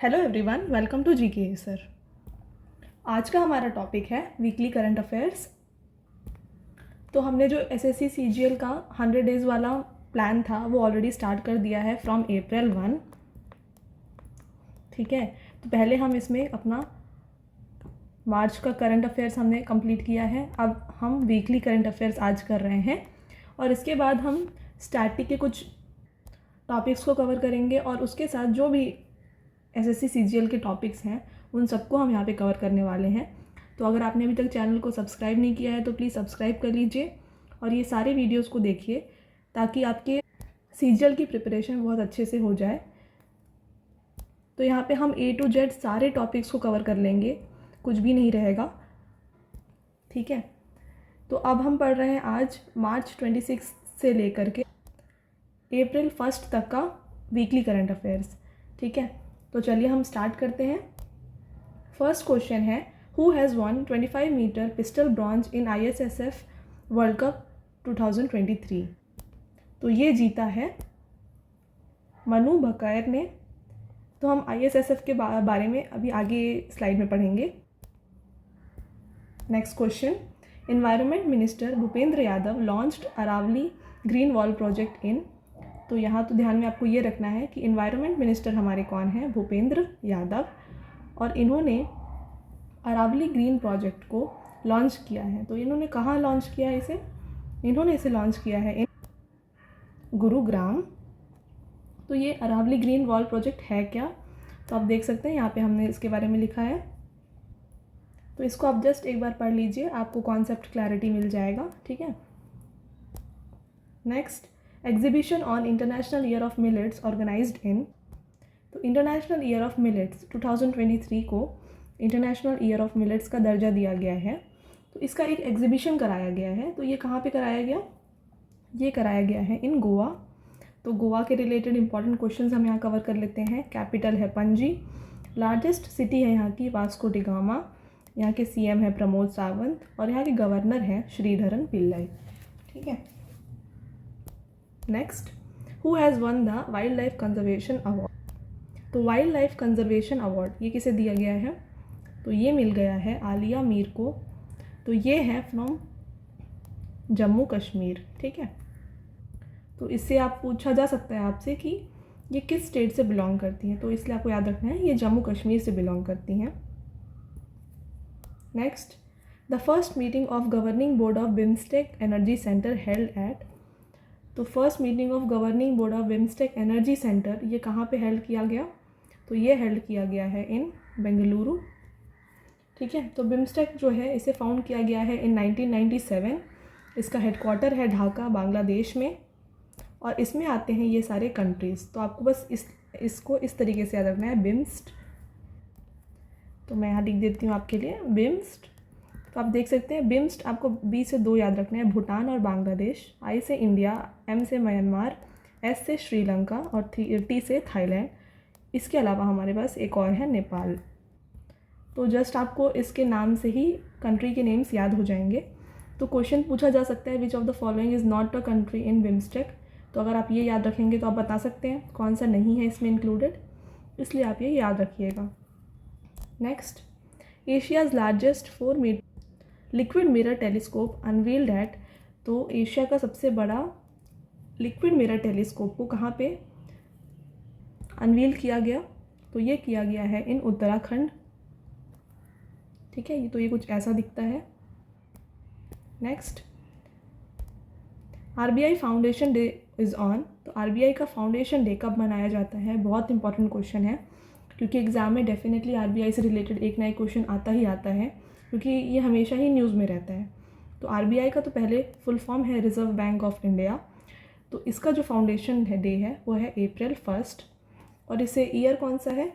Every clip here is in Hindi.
Hello everyone, welcome to GK sir. आज का हमारा टॉपिक है वीकली करंट अफेयर्स। तो हमने जो एसएससी सीजीएल का 100 डेज़ वाला प्लान था वो ऑलरेडी स्टार्ट कर दिया है फ्रॉम अप्रैल 1। ठीक है, तो पहले हम इसमें अपना मार्च का करंट अफेयर्स हमने कंप्लीट किया है। अब हम वीकली करंट अफेयर्स आज कर रहे हैं और इसके बाद हम स्टैटिक के कुछ टॉपिक्स को कवर करेंगे और उसके साथ जो भी एसएससी सीजीएल के टॉपिक्स हैं उन सबको हम यहाँ पे कवर करने वाले हैं। तो अगर आपने अभी तक चैनल को सब्सक्राइब नहीं किया है तो प्लीज़ सब्सक्राइब कर लीजिए और ये सारे वीडियोस को देखिए ताकि आपके सीजीएल की प्रिपरेशन बहुत अच्छे से हो जाए। तो यहाँ पे हम A to Z सारे टॉपिक्स को कवर कर लेंगे, कुछ भी नहीं रहेगा। ठीक है, तो अब हम पढ़ रहे हैं आज मार्च 26 से लेकर के अप्रैल 1 तक का वीकली करंट अफेयर्स। ठीक है, तो चलिए हम स्टार्ट करते हैं। फर्स्ट क्वेश्चन है, who has won 25 metre pistol bronze in ISSF world cup 2023। तो ये जीता है मनु बकर ने। तो हम ISSF के बारे में अभी आगे स्लाइड में पढ़ेंगे। Next question, environment minister Bhupender Yadav launched Aravalli green wall project in. तो यहाँ तो ध्यान में आपको ये रखना है कि एनवायरनमेंट मिनिस्टर हमारे कौन हैं, भूपेंद्र यादव, और इन्होंने अरावली ग्रीन प्रोजेक्ट को लॉन्च किया है। तो इन्होंने कहाँ लॉन्च किया है इसे? इन्होंने इसे लॉन्च किया है इन गुरुग्राम। तो ये अरावली ग्रीन वॉल प्रोजेक्ट है क्या? तो आप देख सकते हैं यहाँ पे हमने इसके बारे में लिखा है। तो इसको आप जस्ट एक बार पढ़ लीजिए, आपको कॉन्सेप्ट क्लैरिटी मिल जाएगा। ठीक है, next, exhibition on international year of millets organized in. तो इंटरनेशनल ईयर ऑफ मिलेट्स 2023 को इंटरनेशनल ईयर ऑफ मिलेट्स का दर्जा दिया गया है। तो इसका एक एग्जीबिशन कराया गया है। तो ये कहाँ पे कराया गया? ये कराया गया है इन गोवा। तो गोवा के रिलेटेड इंपॉर्टेंट क्वेश्चंस हम यहाँ कवर कर लेते हैं। कैपिटल है पणजी, लार्जेस्ट सिटी है यहाँ की वास्को डी गामा, यहाँ के CM है प्रमोद सावंत और यहाँ के गवर्नर हैं श्रीधरन पिल्लाई। ठीक है, next, who has won the wild life conservation award. तो वाइल्ड लाइफ कंजर्वेशन अवार्ड ये किसे दिया गया है? तो ये मिल गया है आलिया मीर को। तो ये है फ्रॉम जम्मू कश्मीर। ठीक है, तो इससे आप पूछा जा सकता है आपसे कि ये किस स्टेट से बिलोंग करती हैं। तो इसलिए आपको याद रखना है ये जम्मू कश्मीर से बिलोंग करती हैं। Next, the first meeting of governing board of BIMSTEC energy centre held at. तो first meeting of governing board of BIMSTEC energy centre ये कहाँ पे हेल्ड किया गया? तो ये हेल्ड किया गया है इन बेंगलुरु। ठीक है, तो बिम्स्टेक जो है इसे फाउंड किया गया है इन 1997। इसका हेडक्वार्टर है ढाका बांग्लादेश में और इसमें आते हैं ये सारे कंट्रीज़। तो आपको बस इसको इस तरीके से याद रखना है, बिम्स्ट। तो मैं यहाँ लिख देती हूँ आपके लिए बिम्स्ट। तो आप देख सकते हैं बिम्स्ट आपको B से 2 याद रखना है, भूटान और बांग्लादेश, I से इंडिया, M से म्यांमार, S से श्रीलंका और T से थाईलैंड। इसके अलावा हमारे पास एक और है नेपाल। तो जस्ट आपको इसके नाम से ही कंट्री के नेम्स याद हो जाएंगे। तो क्वेश्चन पूछा जा सकता है which of the following is not a country in BIMSTEC. तो अगर आप ये याद रखेंगे तो आप बता सकते हैं कौन सा नहीं है इसमें इंक्लूडेड, इसलिए आप ये याद रखिएगा। Next, Asia's largest 4 metre liquid mirror telescope unveiled at. तो एशिया का सबसे बड़ा लिक्विड मिरर टेलीस्कोप को कहाँ पे अनवील किया गया? तो ये किया गया है इन उत्तराखंड। ठीक है, तो ये कुछ ऐसा दिखता है। Next, RBI foundation day is on. तो RBI का फाउंडेशन डे कब मनाया जाता है? बहुत इंपॉर्टेंट क्वेश्चन है क्योंकि एग्ज़ाम में डेफिनेटली RBI से रिलेटेड एक ना एक क्वेश्चन आता ही आता है क्योंकि ये हमेशा ही न्यूज़ में रहता है। तो RBI का तो पहले फुल फॉर्म है रिजर्व बैंक ऑफ इंडिया। तो इसका जो फाउंडेशन है डे है वो है अप्रैल 1 और इसे ईयर कौन सा है?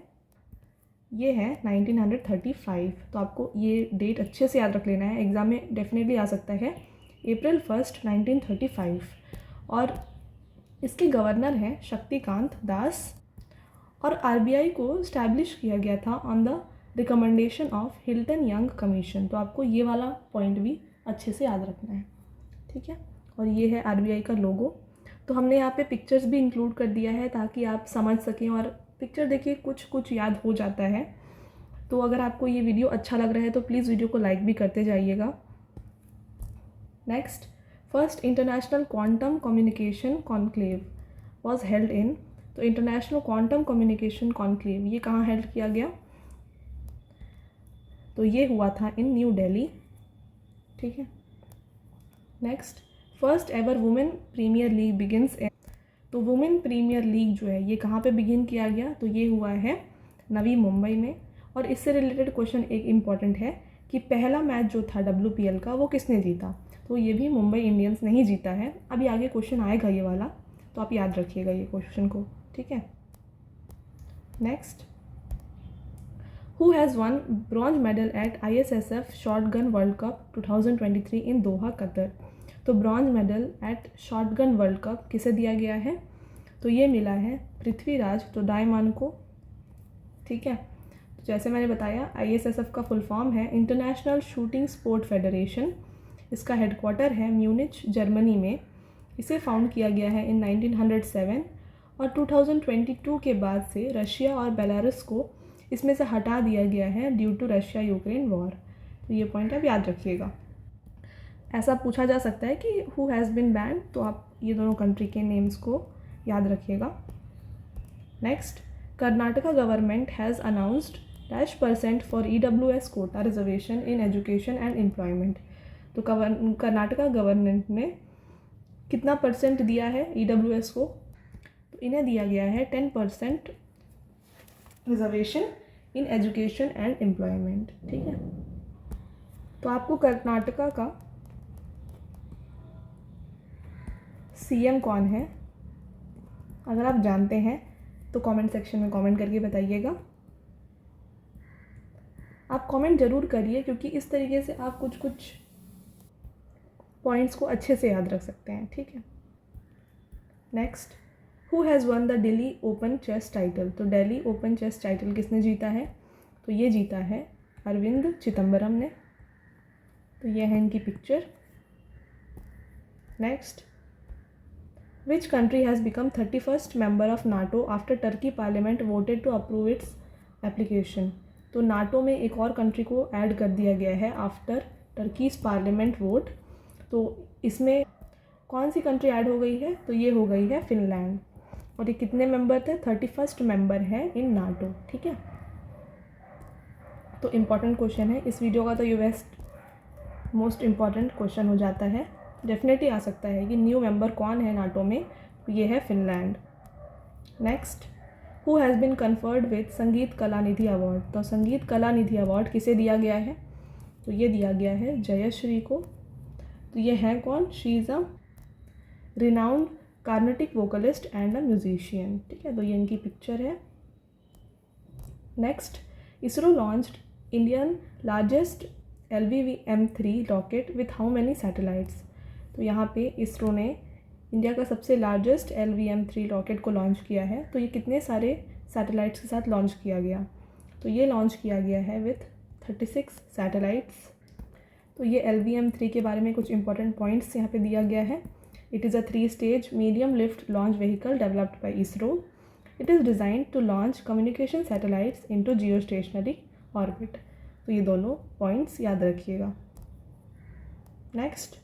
ये है 1935। तो आपको ये डेट अच्छे से याद रख लेना है, एग्ज़ाम में डेफिनेटली आ सकता है। अप्रैल 1 1935 और इसके गवर्नर हैं शक्तिकांत दास और RBI को इस्टेब्लिश किया गया था on the recommendation of Hilton young commission. तो आपको ये वाला पॉइंट भी अच्छे से याद रखना है। ठीक है, और ये है RBI का लोगो। तो हमने यहाँ पे पिक्चर्स भी इंक्लूड कर दिया है ताकि आप समझ सकें, और पिक्चर देखिए कुछ कुछ याद हो जाता है। तो अगर आपको ये वीडियो अच्छा लग रहा है तो प्लीज़ वीडियो को लाइक भी करते जाइएगा। Next, first international quantum communication conclave was held in. तो इंटरनेशनल क्वांटम कम्युनिकेशन कॉन्क्लेव ये कहाँ हेल्ड किया गया? तो ये हुआ था इन न्यू दिल्ली। ठीक है। Next, first ever women premiere league begins. तो वुमेन प्रीमियर लीग जो है ये कहाँ पे बिगिन किया गया? तो ये हुआ है नवी मुंबई में। और इससे रिलेटेड क्वेश्चन एक इम्पॉर्टेंट है कि पहला मैच जो था WPL का वो किसने जीता? तो ये भी मुंबई इंडियंस ने ही जीता है। अभी आगे क्वेश्चन आएगा ये वाला, तो आप याद रखिएगा ये क्वेश्चन को। ठीक है। Next, who has won bronze medal at ISSF shotgun world cup 2023 in Doha, Qatar. तो bronze medal at shotgun world cup किसे दिया गया है? तो ये मिला है पृथ्वीराज तोडाईमान को। ठीक है। तो जैसे मैंने बताया ISSF का फुल फॉर्म है इंटरनेशनल शूटिंग स्पोर्ट फेडरेशन। इसका हेडक्वार्टर है म्यूनिच जर्मनी में। इसे फाउंड किया गया है इन 1907 और 2022 के बाद से रशिया और बेलारूस को इसमें से हटा दिया गया है due to Russia Ukraine war. तो ये पॉइंट आप याद रखिएगा। ऐसा पूछा जा सकता है कि हु हैज़ बिन बैंड, तो आप ये दोनों कंट्री के नेम्स को याद रखिएगा। Next, Karnataka government has announced %% for EWS quota reservation in education and employment. तो कर्नाटका गवर्नमेंट ने कितना % दिया है EWS को? तो इन्हें दिया गया है 10% reservation in education and employment. ठीक है। तो आपको कर्नाटका का CM कौन है अगर आप जानते हैं तो कमेंट सेक्शन में कमेंट करके बताइएगा। आप कमेंट ज़रूर करिए क्योंकि इस तरीके से आप कुछ कुछ पॉइंट्स को अच्छे से याद रख सकते हैं। ठीक है। Next, who has won the Delhi open chess title. तो दिल्ली ओपन चेस टाइटल किसने जीता है? तो ये जीता है अरविंद चिदम्बरम ने। तो ये है इनकी picture. Next, which country has become 31st member of NATO after Turkey parliament voted to approve its application. तो नाटो में एक और कंट्री को ऐड कर दिया गया है आफ्टर टर्कीज पार्लियामेंट वोट। तो इसमें कौन सी कंट्री ऐड हो गई है? तो ये हो गई है फिनलैंड। और ये कितने मेंबर थे? 31st मेंबर है इन नाटो। ठीक है। तो इम्पॉर्टेंट क्वेश्चन है इस वीडियो का, तो ये मोस्ट इम्पॉर्टेंट क्वेश्चन हो जाता है। डेफिनेटली आ सकता है कि न्यू मेंबर कौन है नाटो में? तो ये है Finland. Next, who has been conferred with संगीत कला निधि अवार्ड। तो संगीत कला निधि अवार्ड किसे दिया गया है? तो ये दिया गया है जयश्री को। तो ये है कौन? She is a renowned Carnatic vocalist and a musician. ठीक है। तो ये इनकी पिक्चर है। Next, ISRO launched Indian largest LVM-3 rocket with how many satellites. तो यहाँ पे इसरो ने इंडिया का सबसे लार्जेस्ट LVM-3 रॉकेट को लॉन्च किया है। तो ये कितने सारे सैटेलाइट्स के साथ लॉन्च किया गया? तो ये लॉन्च किया गया है विथ 36 सैटेलाइट्स। तो ये LVM-3 के बारे में कुछ इंपॉर्टेंट पॉइंट्स यहाँ पे दिया गया है। It is a 3-stage medium lift launch vehicle developed by ISRO. It is designed to launch communication satellites into geostationary orbit. तो ये दोनों पॉइंट्स याद रखिएगा। Next,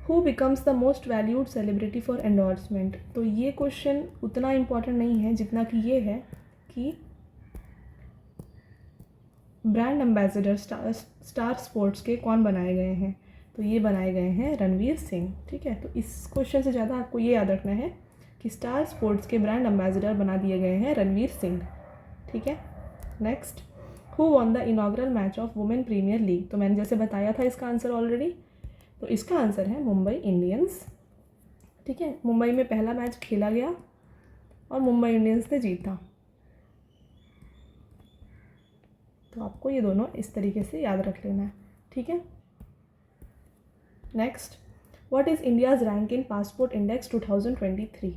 who becomes the most valued celebrity for endorsement. तो ये क्वेश्चन उतना इम्पॉर्टेंट नहीं है जितना कि ये है कि ब्रांड एम्बेसडर स्टार स्पोर्ट्स के कौन बनाए गए हैं? तो ये बनाए गए हैं रणवीर सिंह। ठीक है। तो इस क्वेश्चन से ज़्यादा आपको ये याद रखना है कि स्टार स्पोर्ट्स के ब्रांड एम्बेसडर बना दिए गए हैं रणवीर सिंह। ठीक है। Next, who won the inaugural match of women premiere league. तो मैंने जैसे बताया था इसका आंसर ऑलरेडी। तो इसका आंसर है मुंबई इंडियंस। ठीक है। मुंबई में पहला मैच खेला गया और मुंबई इंडियंस ने जीता। तो आपको ये दोनों इस तरीके से याद रख लेना है। ठीक है। Next, what is India's rank in passport index 2023।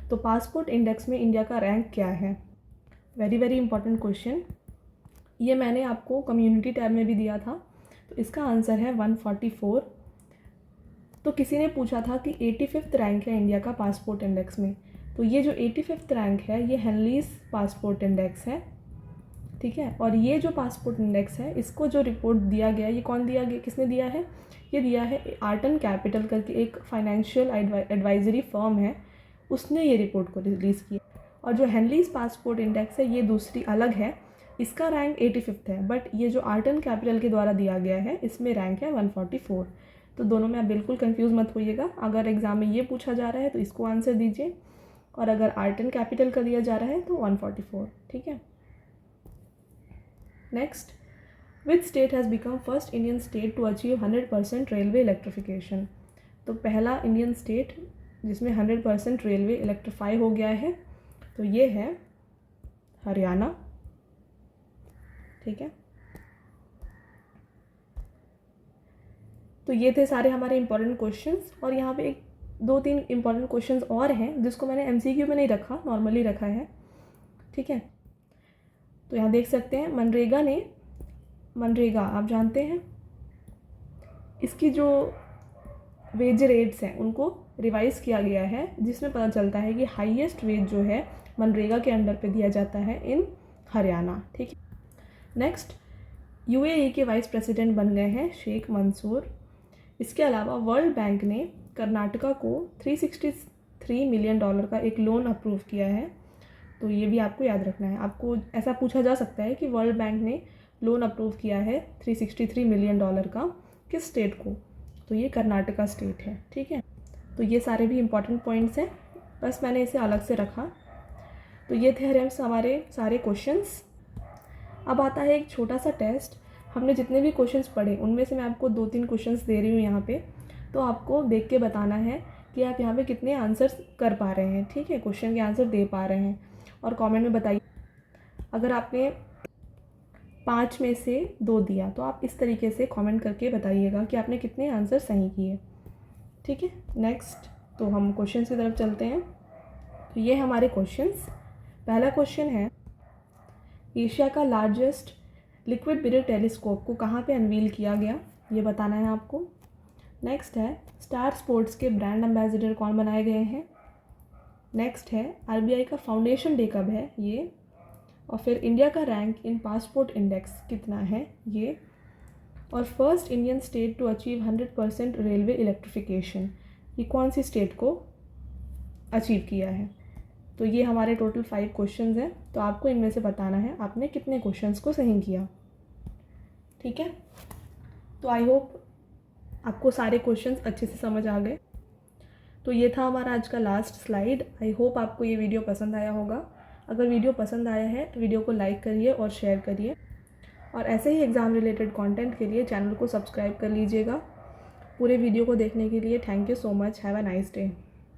तो पासपोर्ट इंडेक्स में इंडिया का रैंक क्या है? Very very important question. ये मैंने आपको कम्युनिटी टैब में भी दिया था। तो इसका आंसर है 144। तो किसी ने पूछा था कि 85th रैंक है इंडिया का पासपोर्ट इंडेक्स में। तो ये जो 85th रैंक है ये हेनलीज पासपोर्ट इंडेक्स है, ठीक है। और ये जो पासपोर्ट इंडेक्स है इसको जो रिपोर्ट दिया गया, ये कौन दिया गया, किसने दिया है, ये दिया है आर्टन कैपिटल करके एक फाइनेंशियल एडवाइजरी फर्म है, उसने ये रिपोर्ट को रिलीज़ किया। और जो हेनलीज पासपोर्ट इंडेक्स है ये दूसरी अलग है, इसका रैंक 85th है, बट ये जो आर्टन कैपिटल के द्वारा दिया गया है इसमें रैंक है 144। तो दोनों में आप बिल्कुल कंफ्यूज मत होइएगा। अगर एग्ज़ाम में ये पूछा जा रहा है तो इसको आंसर दीजिए, और अगर आर्टन कैपिटल का दिया जा रहा है तो 144, ठीक है। Next, which state has become first Indian state to achieve 100% railway electrification. तो पहला इंडियन स्टेट जिसमें 100% रेलवे इलेक्ट्रीफाई हो गया है तो ये है हरियाणा, ठीक है। तो ये थे सारे हमारे इंपॉर्टेंट क्वेश्चंस, और यहाँ पे एक 2-3 इंपॉर्टेंट क्वेश्चंस और हैं जिसको मैंने MCQ में नहीं रखा, नॉर्मली रखा है, ठीक है। तो यहाँ देख सकते हैं मनरेगा आप जानते हैं, इसकी जो वेज रेट्स हैं उनको रिवाइज़ किया गया है, जिसमें पता चलता है कि हाईएस्ट वेज जो है मनरेगा के अंडर पे दिया जाता है इन हरियाणा, ठीक है। नेक्स्ट, UAE के वाइस प्रेसिडेंट बन गए हैं शेख मंसूर। इसके अलावा वर्ल्ड बैंक ने कर्नाटका को $363 मिलियन का एक लोन अप्रूव किया है। तो ये भी आपको याद रखना है। आपको ऐसा पूछा जा सकता है कि वर्ल्ड बैंक ने लोन अप्रूव किया है $363 मिलियन का किस स्टेट को, तो ये कर्नाटका स्टेट है, ठीक है। तो ये सारे भी इम्पॉर्टेंट पॉइंट्स हैं, बस मैंने इसे अलग से रखा। तो ये थे हमारे सारे क्वेश्चंस। अब आता है एक छोटा सा टेस्ट। हमने जितने भी क्वेश्चंस पढ़े उनमें से मैं आपको 2-3 क्वेश्चंस दे रही हूँ यहाँ पे, तो आपको देख के बताना है कि आप यहाँ पे कितने आंसर्स कर पा रहे हैं, ठीक है, क्वेश्चन के आंसर दे पा रहे हैं। और कमेंट में बताइए अगर आपने 5 में से 2 दिया तो आप इस तरीके से कमेंट करके बताइएगा कि आपने कितने आंसर सही किए, ठीक है। नेक्स्ट, तो हम क्वेश्चन की तरफ चलते हैं। तो ये हमारे क्वेश्चंस। पहला क्वेश्चन है, एशिया का लार्जेस्ट लिक्विड मिरर टेलीस्कोप को कहाँ पे अनवील किया गया, ये बताना है आपको। नेक्स्ट है, स्टार स्पोर्ट्स के ब्रांड एम्बेसडर कौन बनाए गए हैं। नेक्स्ट है, RBI का फाउंडेशन डे कब है, ये। और फिर इंडिया का रैंक इन पासपोर्ट इंडेक्स कितना है, ये। और first Indian state to achieve 100% railway electrification, ये कौन सी स्टेट को अचीव किया है। तो ये हमारे टोटल 5 क्वेश्चंस हैं। तो आपको इनमें से बताना है आपने कितने क्वेश्चंस को सही किया, ठीक है। तो आई होप आपको सारे क्वेश्चंस अच्छे से समझ आ गए। तो ये था हमारा आज का लास्ट स्लाइड। आई होप आपको ये वीडियो पसंद आया होगा। अगर वीडियो पसंद आया है तो वीडियो को लाइक करिए और शेयर करिए, और ऐसे ही एग्ज़ाम रिलेटेड कंटेंट के लिए चैनल को सब्सक्राइब कर लीजिएगा। पूरे वीडियो को देखने के लिए thank you so much. Have a nice day.